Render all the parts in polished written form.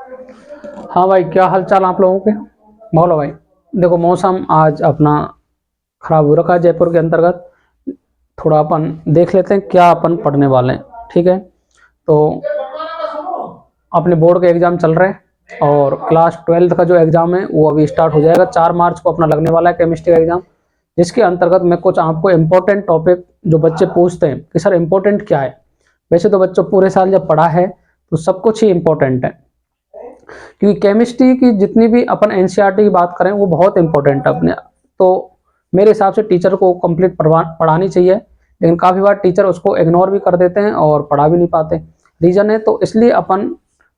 हाँ भाई, क्या हाल चाल आप लोगों के। बोलो भाई। देखो, मौसम आज अपना खराब हो रखा है जयपुर के अंतर्गत। थोड़ा अपन देख लेते हैं क्या अपन पढ़ने वाले हैं। ठीक है, तो अपने बोर्ड के एग्जाम चल रहे हैं और क्लास 12th का जो एग्जाम है वो अभी स्टार्ट हो जाएगा। 4 मार्च को अपना लगने वाला है केमिस्ट्री का एग्जाम, जिसके अंतर्गत मैं कुछ आपको इम्पोर्टेंट टॉपिक जो बच्चे पूछते हैं कि सर इम्पोर्टेंट क्या है। वैसे तो बच्चों पूरे साल जब पढ़ा है तो सब कुछ ही इम्पोर्टेंट है, क्योंकि केमिस्ट्री की जितनी भी अपन एनसीईआरटी की बात करें वो बहुत इंपॉर्टेंट है अपने। तो मेरे हिसाब से टीचर को कंप्लीट पढ़ानी चाहिए, लेकिन काफ़ी बार टीचर उसको इग्नोर भी कर देते हैं और पढ़ा भी नहीं पाते। रीज़न है, तो इसलिए अपन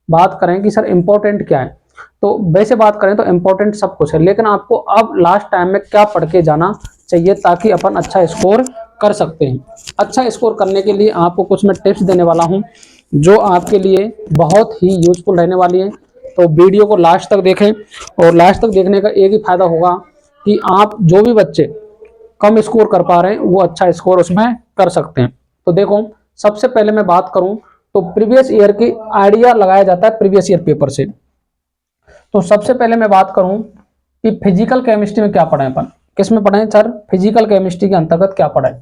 बात करें कि सर इम्पोर्टेंट क्या है। तो वैसे बात करें तो इम्पोर्टेंट सब कुछ है, लेकिन आपको अब लास्ट टाइम में क्या पढ़ के जाना चाहिए ताकि अपन अच्छा स्कोर कर सकते हैं। अच्छा स्कोर करने के लिए आपको कुछ मैं टिप्स देने वाला हूं जो आपके लिए बहुत ही यूजफुल रहने वाली है। तो वीडियो को लास्ट तक देखें, और लास्ट तक देखने का एक ही फायदा होगा कि आप जो भी बच्चे कम स्कोर कर पा रहे हैं वो अच्छा स्कोर उसमें कर सकते हैं। तो देखो, सबसे पहले मैं बात करूं तो प्रीवियस ईयर की आइडिया लगाया जाता है प्रीवियस ईयर पेपर से। तो सबसे पहले मैं बात करूं कि फिजिकल केमिस्ट्री में क्या पढ़े अपन। किस में पढ़े सर? फिजिकल केमिस्ट्री के अंतर्गत क्या पढ़े?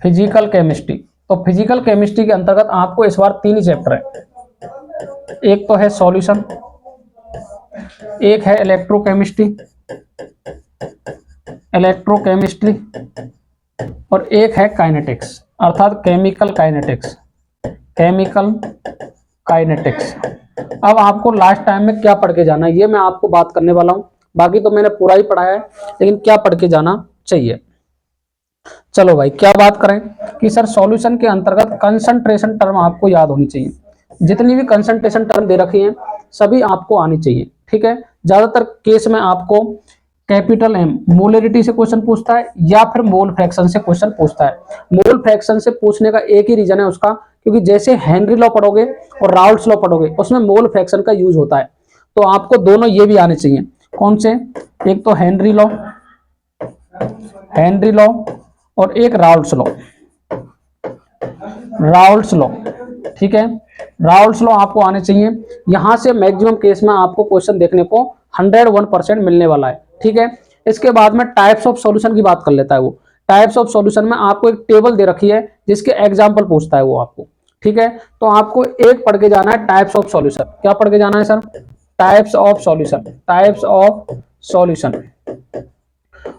Physical chemistry. तो फिजिकल केमिस्ट्री के अंतर्गत आपको इस बार 3 ही चैप्टर है। एक तो है सॉल्यूशन, एक है इलेक्ट्रोकेमिस्ट्री इलेक्ट्रोकेमिस्ट्री और एक है काइनेटिक्स, अर्थात केमिकल काइनेटिक्स। Chemical kinetics. अब आपको लास्ट टाइम में क्या पढ़ के जाना है ये मैं आपको बात करने वाला हूं। बाकी तो मैंने पूरा ही पढ़ाया है, लेकिन क्या पढ़ के जाना चाहिए। चलो भाई, क्या बात करें कि सर सॉल्यूशन के अंतर्गत कंसंट्रेशन टर्म आपको याद होनी चाहिए। जितनी भी कंसंट्रेशन टर्म दे रखी है सभी आपको आनी चाहिए। ठीक है, ज्यादातर केस में आपको कैपिटल एम मोलरिटी से क्वेश्चन पूछता है या फिर मोल फ्रैक्शन से क्वेश्चन पूछता है। मोल फ्रैक्शन से पूछने का एक ही रीजन है उसका, क्योंकि जैसे हेनरी लॉ पढ़ोगे और राउल्ट्स लॉ पढ़ोगे उसमें मोल फ्रैक्शन का यूज होता है। तो आपको दोनों ये भी आने चाहिए। कौन से? एक तो हेनरी लॉ और एक राउल्ट्स लॉ। राउल्ट्स लॉ, ठीक है, राउल्ट्स लॉ आपको आने चाहिए। यहां से मैक्सिमम केस में आपको क्वेश्चन देखने को 101% मिलने वाला है। ठीक है, इसके बाद में टाइप्स ऑफ सॉल्यूशन की बात कर लेता है वो। टाइप्स ऑफ सॉल्यूशन में आपको एक टेबल दे रखी है जिसके एग्जांपल पूछता है वो आपको। ठीक है, तो आपको एक पढ़ के जाना है टाइप्स ऑफ सॉल्यूशन। क्या पढ़ के जाना है sir? Types of solution. Types of solution.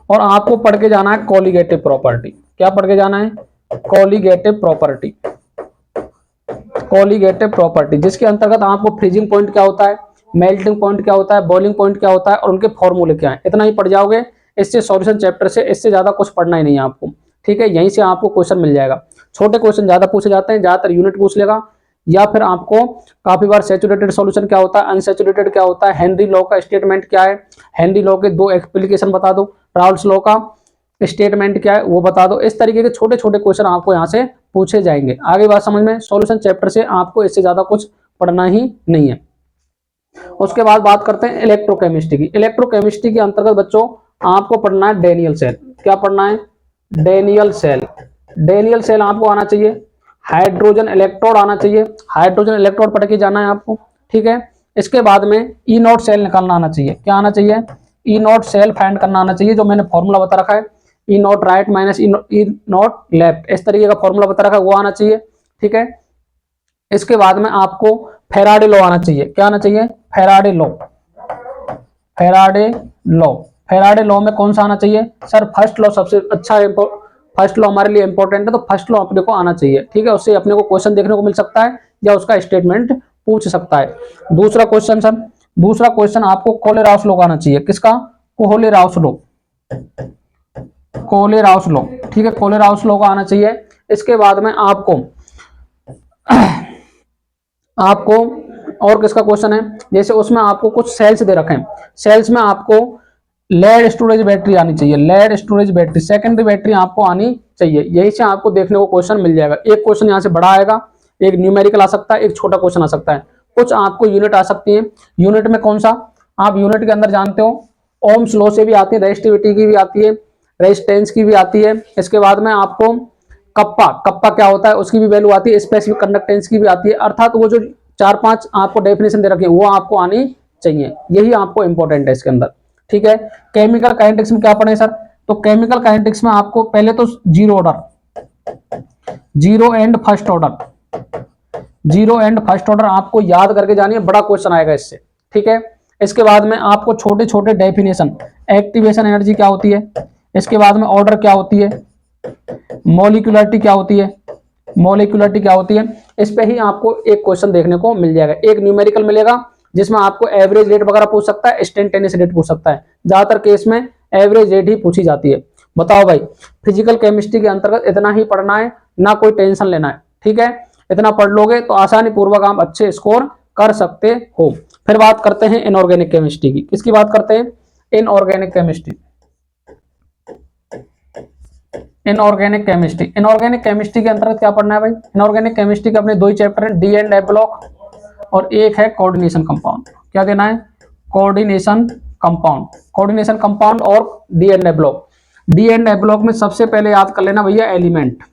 और आपको पढ़ के जाना है कोलिगेटिव प्रॉपर्टी। क्या पढ़ के जाना है? Colligative property. कोलिगेटिव प्रॉपर्टी, जिसके अंतर्गत आपको फ्रीजिंग पॉइंट क्या होता है, मेल्टिंग पॉइंट क्या होता है, बॉइलिंग पॉइंट क्या होता है और उनके फॉर्मूले क्या है, इतना ही पढ़ जाओगे। इससे सॉल्यूशन चैप्टर से इससे ज्यादा कुछ पढ़ना ही नहीं है आपको। ठीक है, यहीं से आपको क्वेश्चन मिल जाएगा। छोटे क्वेश्चन ज्यादा पूछे जाते हैं, ज्यादातर यूनिट पूछ लेगा, या फिर आपको काफी बार सैचुरेटेड सॉल्यूशन क्या होता है, अनसैचुरेटेड क्या होता है, हेनरी लॉ का स्टेटमेंट क्या है, हेनरी लॉ के 2 एप्लीकेशन बता दो, राउल्ट्स लॉ का स्टेटमेंट क्या है वो बता दो। इस तरीके के छोटे छोटे क्वेश्चन आपको यहाँ से पूछे जाएंगे। आगे बात समझ में? सॉल्यूशन चैप्टर से आपको इससे ज्यादा कुछ पढ़ना ही नहीं है। उसके बाद बात करते हैं इलेक्ट्रोकेमिस्ट्री की। इलेक्ट्रोकेमिस्ट्री के अंतर्गत बच्चों आपको पढ़ना है डेनियल सेल। क्या पढ़ना है? Daniel cell. डेनियल सेल आपको आना चाहिए। हाइड्रोजन इलेक्ट्रोड आना चाहिए। हाइड्रोजन इलेक्ट्रोड पढ़ के जाना है आपको। ठीक है, इसके बाद में ई नॉट सेल निकालना आना चाहिए। क्या आना चाहिए? ई नॉट सेल फाइंड करना आना चाहिए, जो मैंने फॉर्मूला बता रखा है, E naught right minus E naught left, इस तरीके का फॉर्मूला बता रखा है, वो आना चाहिए। ठीक है, इसके बाद में आपको फेराडे लॉ आना चाहिए। क्या आना चाहिए? Faraday law. Faraday law. Faraday law में कौन सा आना चाहिए सर? फर्स्ट लॉ सबसे अच्छा है, फर्स्ट लॉ हमारे लिए इंपॉर्टेंट है, तो फर्स्ट लॉ अपने को आना चाहिए। ठीक है, उससे अपने को क्वेश्चन देखने को मिल सकता है या उसका स्टेटमेंट पूछ सकता है। दूसरा क्वेश्चन सर, दूसरा क्वेश्चन आपको कोलेराउस लॉ का आना चाहिए। किसका? कोलेराउस लॉ। कोलेराउस लॉ। ठीक है, कोलेराउस लॉ का आना चाहिए। इसके बाद में आपको और किसका क्वेश्चन है, जैसे उसमें आपको कुछ सेल्स दे रखे हैं, सेल्स में आपको लेड स्टोरेज बैटरी आनी चाहिए। Lead storage battery, secondary battery आपको आनी चाहिए। यही से आपको देखने को क्वेश्चन मिल जाएगा। एक क्वेश्चन यहाँ से बड़ा आएगा, एक न्यूमेरिकल आ सकता है, एक छोटा क्वेश्चन आ सकता है, कुछ आपको यूनिट आ सकती है। यूनिट में कौन सा? आप यूनिट के अंदर जानते हो ओम्स लॉ से भी आती है, रेजिस्टिविटी की भी आती है, रेजिस्टेंस की भी आती है। इसके बाद में आपको कप्पा, कप्पा क्या होता है उसकी भी वैल्यू आती है, स्पेसिफिक कंडक्टेंस की भी आती है। अर्थात वो जो चार पांच आपको डेफिनेशन दे रखी है, वो आपको आनी चाहिए, यही आपको इंपॉर्टेंट है इसके अंदर। ठीक है, केमिकल काइनेटिक्स में क्या पढ़े सर? तो केमिकल काइनेटिक्स में आपको पहले तो zero order, zero and first order, zero and first order आपको याद करके जानी है, बड़ा क्वेश्चन आएगा इससे। ठीक है, इसके बाद में आपको छोटे छोटे डेफिनेशन, एक्टिवेशन एनर्जी क्या होती है, इसके बाद में ऑर्डर क्या होती है, मॉलिक्यूलरिटी क्या होती है, मॉलिक्यूलरिटी क्या होती है, इस पे ही आपको एक क्वेश्चन देखने को मिल जाएगा। एक न्यूमेरिकल मिलेगा जिसमें आपको एवरेज रेट वगैरह पूछ सकता है, इंस्टेंटेनियस रेट पूछ सकता है, ज्यादातर केस में एवरेज रेट ही पूछी जाती है। बताओ भाई, फिजिकल केमिस्ट्री के अंतर्गत इतना ही पढ़ना है, ना कोई टेंशन लेना है। ठीक है, इतना पढ़ लोगे तो आसानी पूर्वक आप अच्छे स्कोर कर सकते हो। फिर बात करते हैं इनऑर्गेनिक केमिस्ट्री की। किसकी बात करते हैं? Inorganic chemistry. Inorganic chemistry, inorganic chemistry के अंतर्गत क्या पढ़ना है भाई? इनऑर्गेनिक केमिस्ट्री के अपने दो ही चैप्टर हैं, डी एंड एफ ब्लॉक, और एक है कोऑर्डिनेशन कंपाउंड। क्या देना है? कोऑर्डिनेशन कंपाउंड, कोऑर्डिनेशन कंपाउंड और D and F block. D and F block में सबसे पहले याद कर लेना भैया एलिमेंट,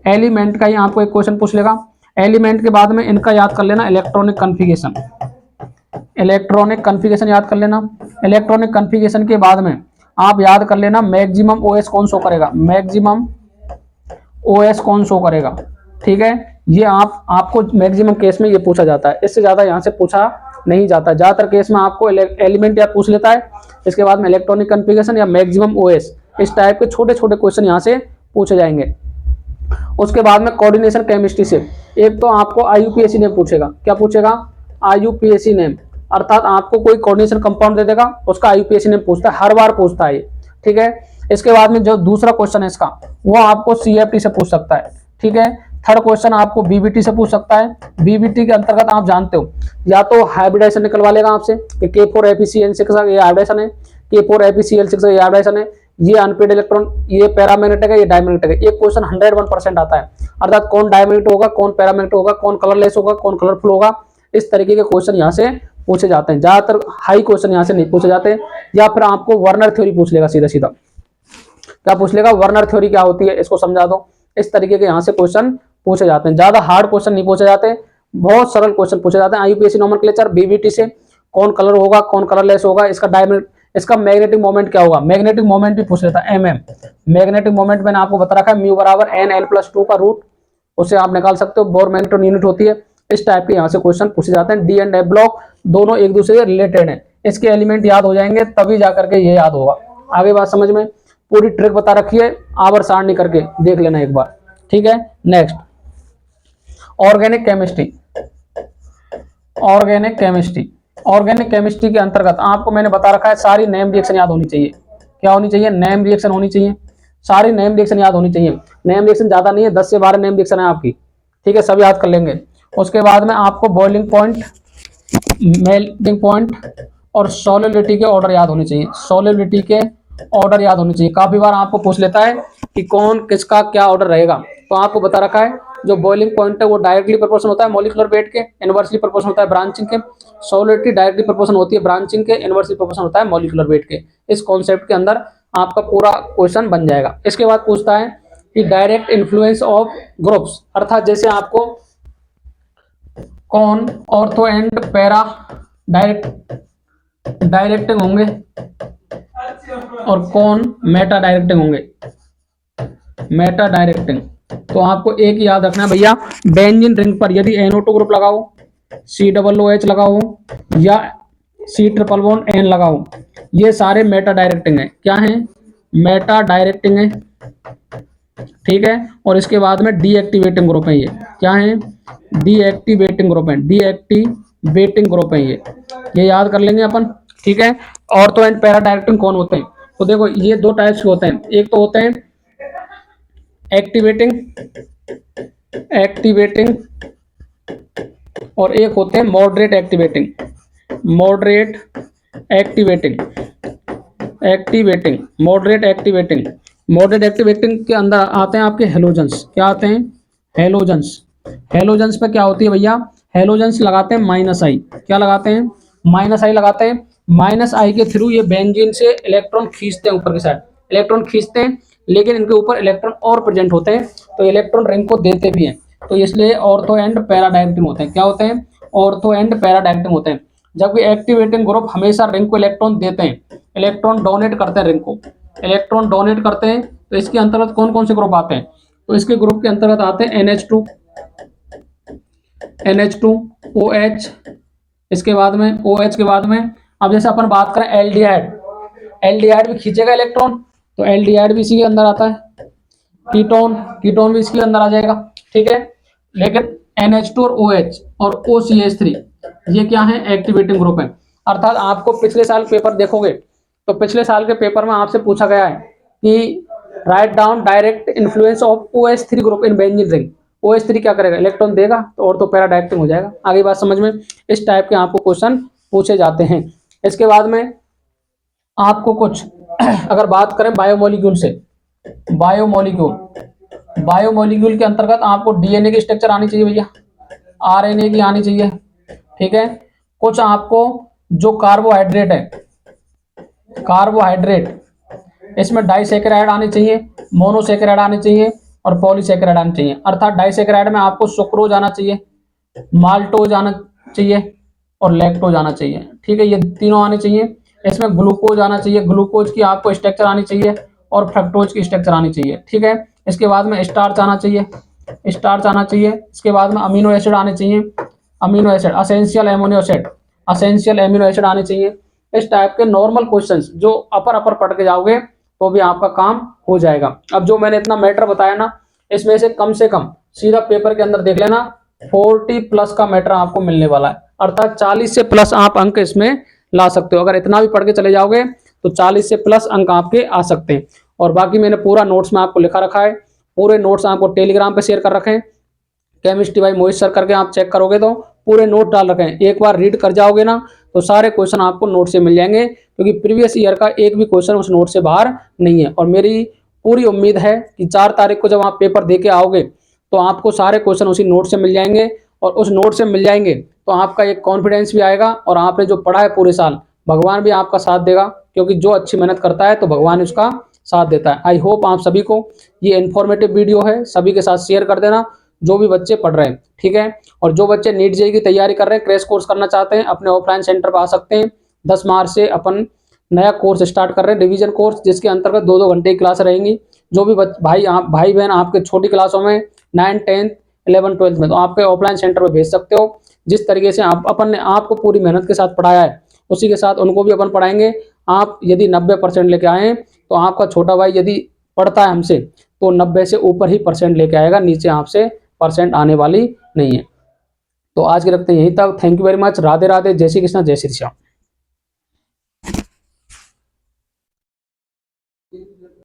एलिमेंट का ही आपको एक क्वेश्चन पूछ लेगा। एलिमेंट के बाद में इनका याद कर लेना इलेक्ट्रॉनिक कन्फिगरेशन, इलेक्ट्रॉनिक कन्फिगरेशन याद कर लेना। इलेक्ट्रॉनिक कन्फिगरेशन के बाद में आप याद कर लेना मैक्सिमम ओएस कौन शो करेगा, मैक्सिमम ओएस कौन शो करेगा। ठीक है, ये आपको मैक्सिमम केस में ये पूछा जाता है, इससे ज्यादा यहाँ से पूछा नहीं जाता। ज्यादातर केस में आपको एलिमेंट या पूछ लेता है, इसके बाद में इलेक्ट्रॉनिक कन्फिगरेशन या मैक्सिमम ओएस, इस टाइप के छोटे छोटे क्वेश्चन यहाँ से पूछे जाएंगे। उसके बाद में कोऑर्डिनेशन केमिस्ट्री से एक तो आपको आईयूपीएसी नेम पूछेगा। क्या पूछेगा? आईयूपीएसी नेम, अर्थात आपको कोई कोऑर्डिनेशन कंपाउंड दे देगा, उसका आईयूपीएसी नेम पूछता है, हर बार पूछता है ये। ठीक है, इसके बाद में जो दूसरा क्वेश्चन है इसका, वो आपको सीएफटी से पूछ सकता है। ठीक है, थर्ड क्वेश्चन आपको बीबीटी से पूछ सकता है। बीबीटी के अंतर्गत आप जानते हो, या तो हाइब्रिडाइजेशन निकलवा लेगा आपसे कि K4FeCN6 ये हाइब्रिडाइजेशन है, K4FeCl6 ये हाइब्रिडाइजेशन है, ये अनपेड इलेक्ट्रॉन, ये पैरामैग्नेटिक है, ये डायमैग्नेटिक है। ये क्वेश्चन 101% आता है, अर्थात कौन डायमैग्नेटिक होगा, कौन पैरामैग्नेटिक होगा, कौन कलरलेस होगा, कौन कलरफुल होगा, इस तरीके के क्वेश्चन यहाँ से पूछे जाते हैं। ज्यादातर हाई क्वेश्चन यहाँ से नहीं पूछे जाते, या फिर आपको वर्नर थ्योरी पूछ लेगा सीधा सीधा। क्या पूछ लेगा? वर्नर थ्योरी क्या होती है, इसको समझा दो। इस तरीके के यहाँ से क्वेश्चन पूछे जाते हैं, ज्यादा हार्ड क्वेश्चन नहीं पूछे जाते, बहुत सरल क्वेश्चन पूछे जाते हैं। आईयूपीएसी नोमेनक्लेचर, बीबीटी से कौन कलर होगा, कौन कलरलेस होगा, इसका मैग्नेटिक मोमेंट क्या होगा, मैग्नेटिक मोमेंट भी पूछ लेता है। मैग्नेटिक मोमेंट मैंने आपको बता रखा है, म्यू बराबर n(l+2) का रूट, उससे आप निकाल सकते हो। बोर मैग्नेटोन यूनिट होती है। इस टाइप के यहाँ से क्वेश्चन पूछे जाते हैं। डी एंड एफ ब्लॉक दोनों एक दूसरे से रिलेटेड है, इसके एलिमेंट याद हो जाएंगे तभी जाकर के ये याद होगा। आगे बात समझ में, पूरी ट्रिक बता रखी है, आवर सारणी करके देख लेना एक बार। ठीक है, next organic chemistry. Organic chemistry, organic chemistry के अंतर्गत आपको मैंने बता रखा है सारी नेम रिएक्शन याद होनी चाहिए। क्या होनी चाहिए? नेम रिएक्शन होनी चाहिए, सारी नेम रिएक्शन याद होनी चाहिए। नेम रिएक्शन ज्यादा नहीं है, 10 से 12 नेम रिएक्शन है आपकी। ठीक है, सब याद कर लेंगे। उसके बाद में आपको बॉइलिंग पॉइंट, मेल्टिंग पॉइंट और सॉल्युबिलिटी के ऑर्डर याद होने चाहिए। सॉल्युबिलिटी के ऑर्डर याद होने चाहिए। काफी बार आपको पूछ लेता है कि कौन किसका क्या ऑर्डर रहेगा, तो आपको बता रखा है जो बॉइलिंग पॉइंट है वो डायरेक्टली प्रोपोर्शनल होता है मॉलिक्यूलर वेट के, इनवर्सली प्रोपोर्शनल होता है ब्रांचिंग के। सॉलिडिटी डायरेक्टली प्रोपोर्शनल होती है ब्रांचिंग के, इनवर्सली प्रोपोर्शनल होता है मॉलिक्यूलर वेट के। इस कॉन्सेप्ट के अंदर आपका पूरा क्वेश्चन बन जाएगा। इसके बाद पूछता है कि डायरेक्ट इन्फ्लुएंस ऑफ ग्रुप्स, अर्थात जैसे आपको कौन ऑर्थो एंड पैरा डायरेक्टिंग होंगे और कौन मेटा डायरेक्टिंग होंगे। मेटा डायरेक्टिंग तो आपको एक याद रखना है भैया, बेंजीन रिंग पर यदि NO2 ग्रुप लगाओ, COOH लगाओ या C�11N लगाओ, ये सारे मेटा डायरेक्टिंग है। क्या है? मेटा डायरेक्टिंग है। ठीक है, और इसके बाद में डीएक्टिवेटिंग ग्रुप है। ये क्या है? डीएक्टिवेटिंग ग्रुप है, डीएक्टिवेटिंग ग्रुप है ये याद कर लेंगे अपन। ठीक है, ऑर्थो एंड पैरा डायरेक्टिंग कौन होते हैं? तो देखो ये दो टाइप्स के होते हैं, एक तो होते हैं एक्टिवेटिंग और एक होते हैं moderate activating. Moderate activating moderate activating के अंदर आते हैं आपके हेलोजेंस। क्या आते हैं? हेलोजेंस पे क्या होती है भैया? हेलोजेंस लगाते हैं -I। क्या लगाते हैं? -I लगाते हैं। -I के थ्रू ये बेंजीन से इलेक्ट्रॉन खींचते हैं, ऊपर की साइड इलेक्ट्रॉन खींचते हैं, लेकिन इनके ऊपर इलेक्ट्रॉन और प्रेजेंट होते हैं, तो इलेक्ट्रॉन रिंग को देते भी हैं। तो इसलिए ऑर्थो एंड पैराडाइनेटिक होते हैं। क्या होते हैं? ऑर्थो एंड पैराडाइनेटिक होते हैं। जबकि एक्टिवेटिंग ग्रुप हमेशा रिंग को इलेक्ट्रॉन देते हैं, इलेक्ट्रॉन डोनेट करते हैं रिंग को, इलेक्ट्रॉन डोनेट करते हैं। तो इसके अंतर्गत कौन कौन से ग्रुप आते हैं? तो इसके ग्रुप के अंतर्गत आते हैं NH2, OH, इसके बाद में OH के बाद में अब जैसे अपन बात करें एल्डिहाइड, एल्डिहाइड भी खींचेगा इलेक्ट्रॉन, तो एल्डिहाइड भी इसी के अंदर आता है। कीटोन, कीटोन भी इसके अंदर आ जाएगा, ठीक है। लेकिन NH2 और OH और OCH3 ये क्या है? एक्टिवेटिंग ग्रुप है। अर्थात आपको पिछले साल पेपर देखोगे तो पिछले साल के पेपर में आपसे पूछा गया है कि write down direct influence of OH3 group in benzene ring. OH3 क्या करेगा? इलेक्ट्रॉन देगा, तो और तो पैराडाइनेटिक हो जाएगा। आगे बात समझ में? इस टाइप के आपको क्वेश्चन पूछे जाते हैं। इसके बाद में आपको कुछ अगर बात करें बायोमोलिक्यूल से, बायोमोलिक्यूल के अंतर्गत आपको DNA की स्ट्रक्चर आनी चाहिए भैया, RNA की आनी चाहिए, ठीक है। कुछ आपको जो कार्बोहाइड्रेट है, कार्बोहाइड्रेट, इसमें डाइसैकेराइड आने चाहिए, मोनोसैकेराइड आने चाहिए और पॉलीसैकेराइड आने चाहिए। अर्थात डाइसैकेराइड में आपको सुक्रोज आना चाहिए, माल्टोज आना चाहिए और लैक्टोज आना चाहिए, ठीक है। ये तीनों आने चाहिए। इसमें ग्लूकोज आना चाहिए, ग्लूकोज की आपको स्ट्रक्चर आनी चाहिए और फ्रक्टोज की स्ट्रक्चर आनी चाहिए, ठीक है। इसके बाद में स्टार्च आना चाहिए, स्टार्च आना चाहिए। इसके बाद में अमीनो एसिड आने चाहिए, amino acid, essential amino acid, essential amino acid आने चाहिए। इस टाइप के नॉर्मल क्वेश्चंस जो अपर पढ़ के जाओगे तो भी आपका काम हो जाएगा। अब जो मैंने इतना मैटर बताया ना, इसमें से कम सीधा पेपर के अंदर देख लेना 40+ का मैटर आपको मिलने वाला है। अर्थात 40 से प्लस आप अंक इसमें ला सकते हो। अगर इतना भी पढ़ के चले जाओगे तो 40 से प्लस अंक आपके आ सकते हैं। और बाकी मैंने पूरा नोट्स में आपको लिखा रखा है, पूरे नोट्स आपको टेलीग्राम पे शेयर कर रखे हैं। केमिस्ट्री बाय मोहित सर करके आप चेक करोगे तो पूरे नोट डाल रखे हैं। एक बार रीड कर जाओगे ना तो सारे क्वेश्चन आपको नोट से मिल जाएंगे, क्योंकि प्रीवियस ईयर का एक भी क्वेश्चन उस नोट से बाहर नहीं है। और मेरी पूरी उम्मीद है कि 4 तारीख को जब आप पेपर दे के आओगे तो आपको सारे क्वेश्चन उसी नोट से मिल जाएंगे। और उस नोट से मिल जाएंगे तो आपका एक कॉन्फिडेंस भी आएगा और आपने जो पढ़ा है पूरे साल, भगवान भी आपका साथ देगा, क्योंकि जो अच्छी मेहनत करता है तो भगवान उसका साथ देता है। आई होप आप सभी को ये इन्फॉर्मेटिव वीडियो है, सभी के साथ शेयर कर देना जो भी बच्चे पढ़ रहे हैं, ठीक है। और जो बच्चे नीट जेईई की तैयारी कर रहे हैं, क्रैश कोर्स करना चाहते हैं, अपने ऑफलाइन सेंटर पर आ सकते हैं। 10 मार्च से अपन नया कोर्स स्टार्ट कर रहे हैं, रिवीजन कोर्स, जिसके अंतर्गत 2-2 घंटे की क्लास रहेंगी। जो भी भाई बहन आपके छोटी क्लासों में 9, 10, 11, 12 में, तो आपके ऑफलाइन सेंटर पर भेज सकते हो। जिस तरीके से अपन ने आपको पूरी मेहनत के साथ पढ़ाया है, उसी के साथ उनको भी अपन पढ़ाएंगे। आप यदि 90% लेके आए तो आपका छोटा भाई यदि पढ़ता है हमसे तो 90 से ऊपर ही परसेंट लेके आएगा, नीचे आपसे परसेंट आने वाली नहीं है। तो आज के रखते हैं यहीं तक। Thank you very much. Radhe Radhe, जय श्री कृष्ण, जय श्री श्याम।